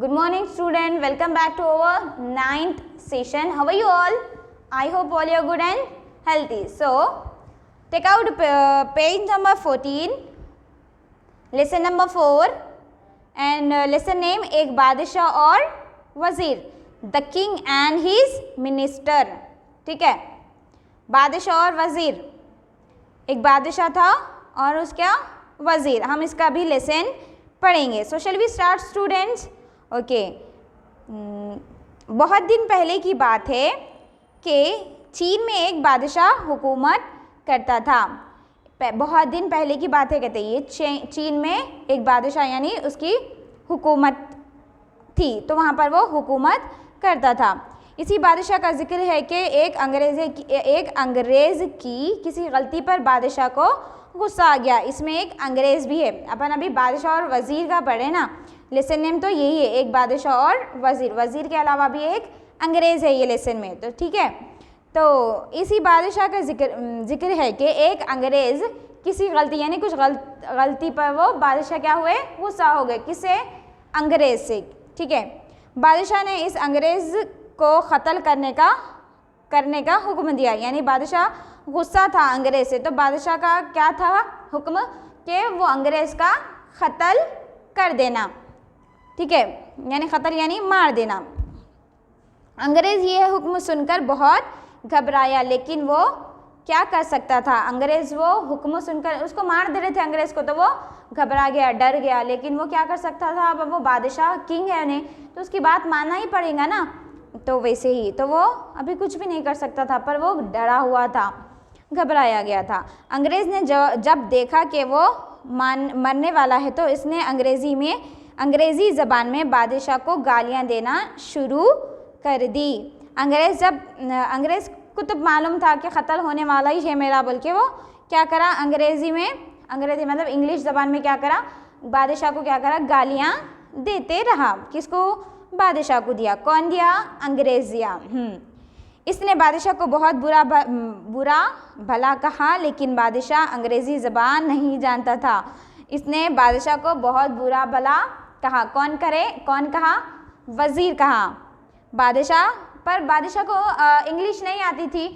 Good morning student, welcome back to our 9th session. How are you all? I hope all you are good and healthy. So, take out page number 14, lesson number 4 and lesson name एक बादशाह और वज़ीर, The King and his Minister. ठीक है, बादशाह और वज़ीर, एक बादशाह था और उसका वज़ीर, हम इसका भी लेसन पढ़ेंगे. So shall we start students? Okay बहुत दिन पहले की बात है कि चीन में एक बादशाह हुकूमत करता था. बहुत दिन पहले की बात है कहते हैं, ये चीन में एक बादशाह यानी उसकी हुकूमत थी, तो वहाँ पर वो हुकूमत करता था. इसी बादशाह का जिक्र है कि एक अंग्रेज़ की किसी गलती पर बादशाह को गुस्सा आ गया. इसमें एक अंग्रेज़ भी है. अपन अभी बादशाह और वज़ीर का पढ़े ना, लेसन नेम तो यही है, एक बादशाह और वज़ीर. वज़ीर के अलावा भी एक अंग्रेज़ है ये लेसन में, तो ठीक है. तो इसी बादशाह का जिक्र है कि एक अंग्रेज़ किसी गलती यानी कुछ गलती पर वो बादशाह क्या हुए, गुस्सा हो गए. किससे? अंग्रेज़ से. ठीक है, बादशाह ने इस अंग्रेज़ को क़त्ल करने का हुक्म दिया. यानी बादशाह गुस्सा था अंग्रेज़ से, तो बादशाह का क्या था हुक्म कि वो अंग्रेज़ का क़त्ल कर देना. ठीक है, यानी क़त्ल यानी मार देना. अंग्रेज़ ये हुक्म सुनकर बहुत घबराया, लेकिन वो क्या कर सकता था. अंग्रेज़ वो हुक्म सुनकर उसको मार दे रहे थे अंग्रेज़ को, तो वो घबरा गया, डर गया, लेकिन वो क्या कर सकता था. अब वो बादशाह किंग है उन्हें, तो उसकी बात मानना ही पड़ेगा ना. तो वैसे ही तो वो अभी कुछ भी नहीं कर सकता था, पर वो डरा हुआ था, घबराया गया था. अंग्रेज़ ने जब देखा कि वो मरने वाला है, तो इसने अंग्रेज़ी ज़बान में बादशाह को गालियाँ देना शुरू कर दी. अंग्रेज़ को तो मालूम था कि क़त्ल होने वाला ही है मेरा, बोल के वो क्या करा, अंग्रेज़ी मतलब इंग्लिश ज़बान में क्या करा, बादशाह को क्या करा, गालियाँ देते रहा. किसको? बादशाह को दिया. कौन दिया? अंग्रेज़ दिया. इसने बादशाह को बहुत बुरा भला कहा, लेकिन बादशाह अंग्रेज़ी ज़बान नहीं जानता था. इसने बादशाह को बहुत बुरा भला कहा. कौन कहा? वज़ीर कहा. बादशाह को इंग्लिश नहीं आती थी,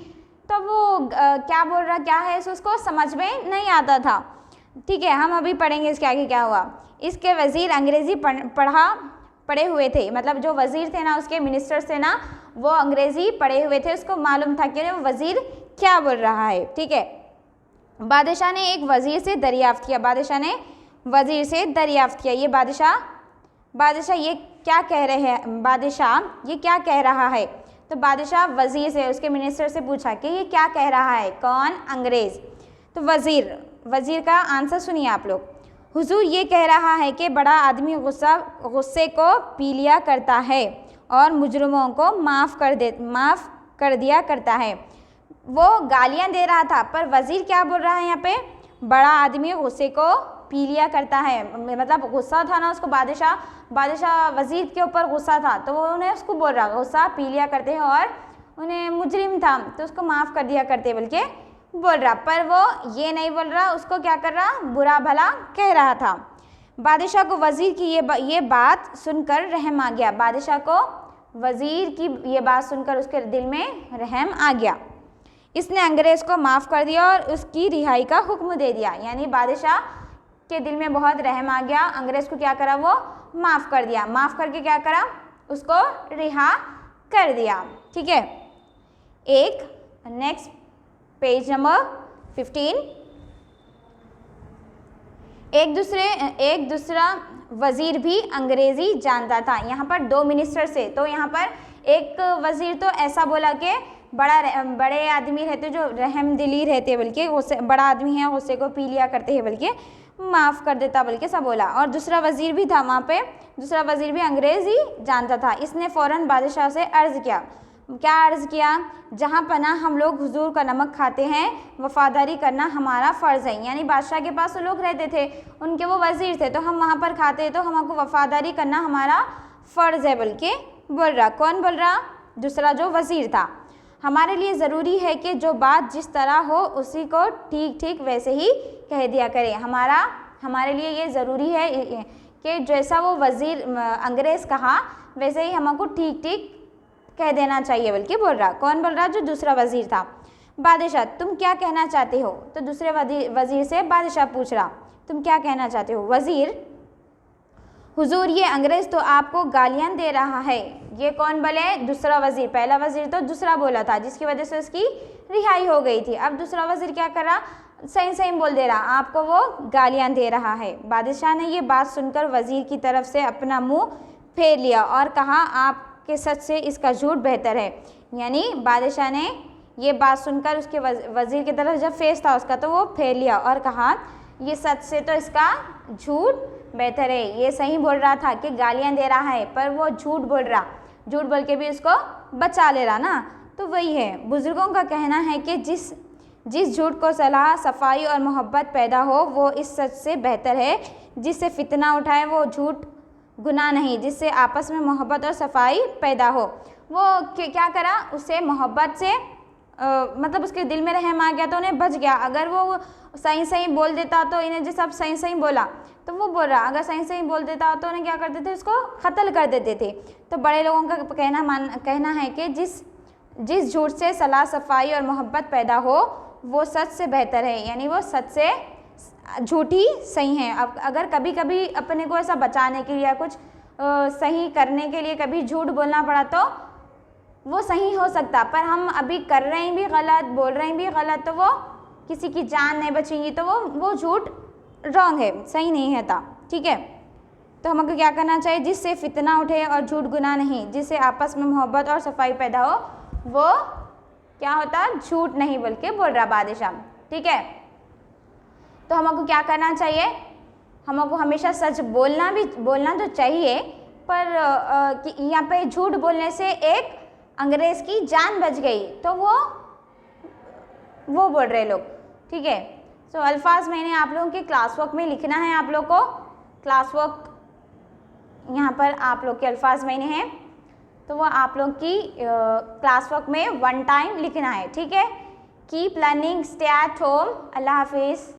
तो वो क्या बोल रहा क्या है उसको समझ में नहीं आता था. ठीक है, हम अभी पढ़ेंगे इसके आगे क्या हुआ. इसके वज़ीर अंग्रेज़ी पढ़े हुए थे, मतलब जो वज़ीर थे ना, उसके मिनिस्टर्स थे ना, वो अंग्रेज़ी पढ़े हुए थे. उसको मालूम था कि वो वज़ीर क्या बोल रहा है. ठीक है, बादशाह ने एक वज़ीर से दरियाफ़्त किया. ये बादशाह ये क्या कह रहे हैं, बादशाह ये क्या कह रहा है. तो बादशाह वज़ीर से, उसके मिनिस्टर से पूछा कि ये क्या कह रहा है. कौन? अंग्रेज़. तो वज़ीर का आंसर सुनिए आप लोग. हुजूर ये कह रहा है कि बड़ा आदमी गुस्से को पी लिया करता है और मुजरिमों को माफ़ कर दिया करता है. वो गालियां दे रहा था, पर वज़ीर क्या बोल रहा है यहाँ पे, बड़ा आदमी गुस्से को पी लिया करता है. मतलब गुस्सा था ना उसको, बादशाह वज़ीर के ऊपर गुस्सा था, तो वो उन्हें उसको बोल रहा गुस्सा पी लिया करते हैं और उन्हें मुजरिम था तो उसको माफ़ कर दिया करते बोल के बोल रहा. पर वो ये नहीं बोल रहा, उसको क्या कर रहा, बुरा भला कह रहा था. बादशाह को वज़ीर की ये बात सुनकर रहम आ गया. बादशाह को वज़ीर की ये बात सुनकर उसके दिल में रहम आ गया. इसने अंग्रेज़ को माफ़ कर दिया और उसकी रिहाई का हुक्म दे दिया. यानी बादशाह के दिल में बहुत रहम आ गया, अंग्रेज़ को क्या करा, वो माफ़ कर दिया. माफ़ करके क्या करा, उसको रिहा कर दिया. ठीक है, एक नेक्स्ट पेज नंबर 15. एक दूसरा वज़ीर भी अंग्रेज़ी जानता था. यहाँ पर दो मिनिस्टर से, तो यहाँ पर एक वज़ीर तो ऐसा बोला कि बड़े आदमी रहते जो रहम दिली रहते बल्कि बड़ा आदमी है, गुस्से को पी लिया करते हैं बल्कि माफ़ कर देता बल्कि सब बोला. और दूसरा वज़ीर भी था वहाँ पे, दूसरा वज़ीर भी अंग्रेज़ी जानता था. इसने फ़ौरन बादशाह से अर्ज़ किया. क्या अर्ज़ किया? जहाँ पना हम लोग हुजूर का नमक खाते हैं, वफ़ादारी करना हमारा फ़र्ज़ है. यानी बादशाह के पास तो लोग रहते थे, उनके वो वज़ीर थे, तो हम वहाँ पर खाते तो हमको वफ़ादारी करना हमारा फ़र्ज़ है बल्कि बोल रहा. कौन बोल रहा? दूसरा जो वज़ीर था. हमारे लिए ज़रूरी है कि जो बात जिस तरह हो उसी को ठीक वैसे ही कह दिया करें. हमारे लिए ये ज़रूरी है कि जैसा वो वज़ीर अंग्रेज़ कहा वैसे ही हमको ठीक ठीक कह देना चाहिए, बल्कि बोल रहा। कौन बोल रहा? जो दूसरा वज़ीर था। बादशाह, तुम क्या कहना चाहते हो? तो दूसरे वज़ीर से बादशाह पूछ रहा, तुम क्या कहना चाहते हो? वज़ीर, हुजूर ये अंग्रेज़ तो आपको गालियाँ दे रहा है। ये कौन बोले? दूसरा वज़ीर। पहला वज़ीर तो दूसरा बोला था, जिसकी वजह से उसकी रिहाई हो गई थी। अब दूसरा वज़ीर क्या कर रहा? सही सही बोल दे रहा, आपको वो गालियाँ दे रहा है। बादशाह ने ये बात सुनकर वज़ीर की तरफ से अपना मुँह फेर लिया और कहा, आपके सच से इसका झूठ बेहतर है। यानी बादशाह ने ये बात सुनकर उसके वज़ीर की तरफ जब फेस था उसका, तो वो फेर लिया और कहा, ये सच से तो इसका झूठ बेहतर है। ये सही बोल रहा था कि गालियाँ दे रहा है, पर वो झूठ बोल रहा, झूठ बोल के भी उसको बचा ले रहा ना। तो वही है, बुज़ुर्गों का कहना है कि जिस झूठ को सलाह, सफाई और मोहब्बत पैदा हो वो इस सच से बेहतर है। जिससे फितना उठाए वो झूठ गुनाह नहीं, जिससे आपस में मोहब्बत और सफाई पैदा हो। वो क्या करा? उसे मोहब्बत से मतलब उसके दिल में रहम आ गया तो उन्हें बच गया। अगर वो सही सही बोल देता तो इन्हें जो सब सही सही बोला तो वो बोल रहा, अगर सही सही बोल देता तो उन्हें क्या करते थे? उसको कत्ल कर देते थे। तो बड़े लोगों का कहना है कि जिस झूठ से सलाह, सफाई और मोहब्बत पैदा हो वो सच से बेहतर है। यानी वो सच से झूठी सही है। अब अगर कभी कभी अपने को ऐसा बचाने के लिए या कुछ सही करने के लिए कभी झूठ बोलना पड़ा तो वो सही हो सकता, पर हम अभी कर रहे हैं भी गलत, बोल रहे हैं भी गलत, तो वो किसी की जान नहीं बचेगी, तो वो झूठ रॉन्ग है, सही नहीं है था। ठीक है, तो हमको क्या करना चाहिए? जिससे फितना उठे और झूठ गुनाह नहीं, जिससे आपस में मोहब्बत और सफाई पैदा हो वो क्या होता? झूठ नहीं बल्कि बोल रहा बादशाह। ठीक है, तो हमको क्या करना चाहिए? हमको हमेशा सच बोलना तो चाहिए, पर यहाँ पे झूठ बोलने से एक अंग्रेज़ की जान बच गई, तो वो बोल रहे लोग। ठीक है, तो अल्फाज मैंने आप लोगों के क्लास वर्क में लिखना है। आप लोग को क्लास वर्क यहाँ पर आप लोग के अल्फाज मैंने हैं, तो वो आप लोग की क्लास वर्क में 1 टाइम लिखना है। ठीक है, keep learning, stay at home. अल्लाह हाफिज़।